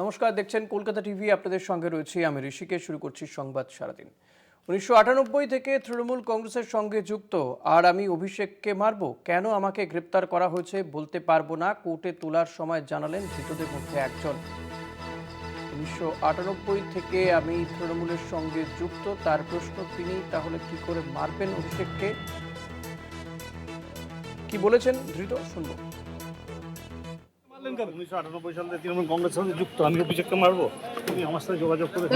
নমস্কার, দেখছেন কলকাতা টিভি। আপনাদের সঙ্গে রয়েছি আমি ঋষিকেশ। শুরু করছি সংবাদ সারাদিন। 1998 থেকে তৃণমূল কংগ্রেসের সঙ্গে যুক্ত আর আমি অভিষেককে মারব, কেন আমাকে গ্রেপ্তার করা হয়েছে বলতে পারবো না, কোর্টে তোলার সময় জানালেন ধৃতদের মধ্যে একজন। 1998 থেকে আমি তৃণমূলের সঙ্গে যুক্ত, তার প্রশ্ন তিনি তাহলে কি করে মারবেন অভিষেককে, কি বলেছেন ধৃত শুনবো। 1998 সাল থেকে তৃণমূল কংগ্রেসের সঙ্গে যুক্ত, আমি অভিষেককে মারবো? তুমি আমার সাথে যোগাযোগ করে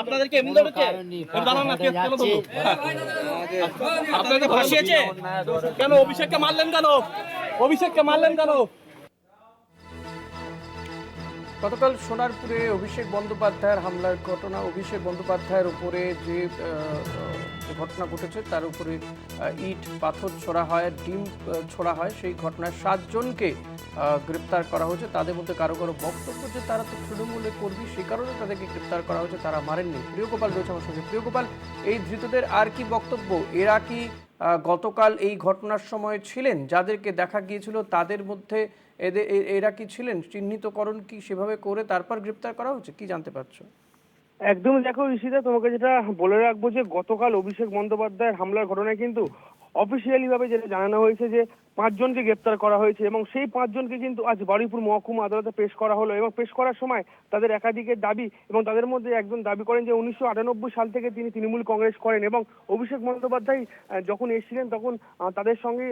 আপনাদেরকে এমনি ধরেছে, আপনাদের ফাঁসিয়েছে কেন? অভিষেককে মারলেন কেন? অভিষেককে মারলেন কেন? গতকাল সোনারপুরে অভিষেক বন্দ্যোপাধ্যায়ের হামলার ঘটনা, অভিষেক বন্দ্যোপাধ্যায়ের উপরে যে ঘটনা ঘটেছে তার উপরে ইট পাথর ছোড়া হয়, ডিম ছোড়া হয়, সেই ঘটনায় 7 জনকে গ্রেপ্তার করা হয়েছে। তাদের মধ্যে কারো কারো বক্তব্য যে তারা তো তৃণমূলের কর্মী, সে কারণে তাদেরকে গ্রেপ্তার করা হয়েছে, তারা মারেননি। প্রিয়গোপাল রয়েছে আমার সঙ্গে। প্রিয়গোপাল, এই ধৃতদের আর কি বক্তব্য? এরা কি গতকাল এই ঘটনার সময় ছিলেন? যাদেরকে দেখা গিয়েছিল তাদের মধ্যে এরা কি ছিলেন? চিহ্নিতকরণ কি সেভাবে করে তারপর গ্রেপ্তার করা হচ্ছে, কি জানতে পারছো? একদম। দেখো ঋষিদা, তোমাকে যেটা বলে রাখবো যে গতকাল অভিষেক বন্দ্যোপাধ্যায়ের হামলার ঘটনায় কিন্তু অফিসিয়ালি ভাবে যেটা জানানো হয়েছে যে 5 জনকে গ্রেপ্তার করা হয়েছে এবং সেই 5 জনকে কিন্তু আজ বারুইপুর মহকুমা আদালতে পেশ করা হলো। এবং পেশ করার সময় তাদের একাধিকের দাবি, এবং তাদের মধ্যে একজন দাবি করেন যে 1998 সাল থেকে তিনি তৃণমূল কংগ্রেস করেন এবং অভিষেক বন্দ্যোপাধ্যায় যখন এসেছিলেন তখন তাদের সঙ্গে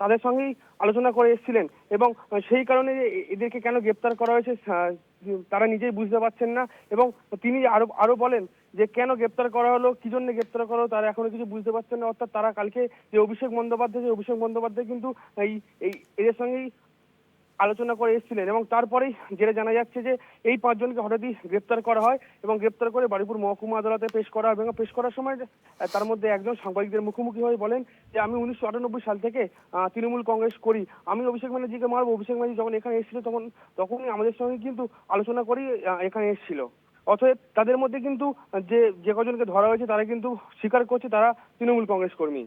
তাদের সঙ্গেই আলোচনা করে এসেছিলেন এবং সেই কারণে এদেরকে কেন গ্রেপ্তার করা হয়েছে তারা নিজেই বুঝতে পারছেন না। এবং তিনি আরো বলেন যে কেন গ্রেপ্তার করা হলো, কি জন্য গ্রেপ্তার করা হলো, তারা এখনো কিছু বুঝতে পারছেন না। অর্থাৎ তারা কালকে যে অভিষেক বন্দ্যোপাধ্যায় কিন্তু এদের সঙ্গেই আলোচনা করে এসেছিলেন এবং তারপরেই যেটা জানা যাচ্ছে যে এই 5 জনকে হঠাৎই গ্রেপ্তার করা হয় এবং গ্রেপ্তার করে বারুইপুর মহকুমা আদালতে পেশ করা হয়। এবং পেশ করার সময় তার মধ্যে একজন সাংবাদিকদের মুখোমুখি হয়ে বলেন যে আমি 1998 সাল থেকে তৃণমূল কংগ্রেস করি, আমি অভিষেক ব্যানার্জিকে মারবো। অভিষেক ব্যানার্জি যখন এখানে এসেছিল তখনই আমাদের সঙ্গে কিন্তু আলোচনা করেই এখানে এসেছিল। অতএব তাদের মধ্যে কিন্তু যে কজনকে ধরা হয়েছে তারা কিন্তু স্বীকার করছে তারা তৃণমূল কংগ্রেস কর্মী।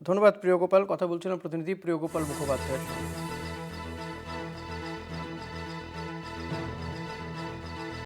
ধন্যবাদ প্রিয়গোপাল। কথা বলছিলাম প্রতিনিধি প্রিয়গোপাল মুখোপাধ্যায়ের সঙ্গে।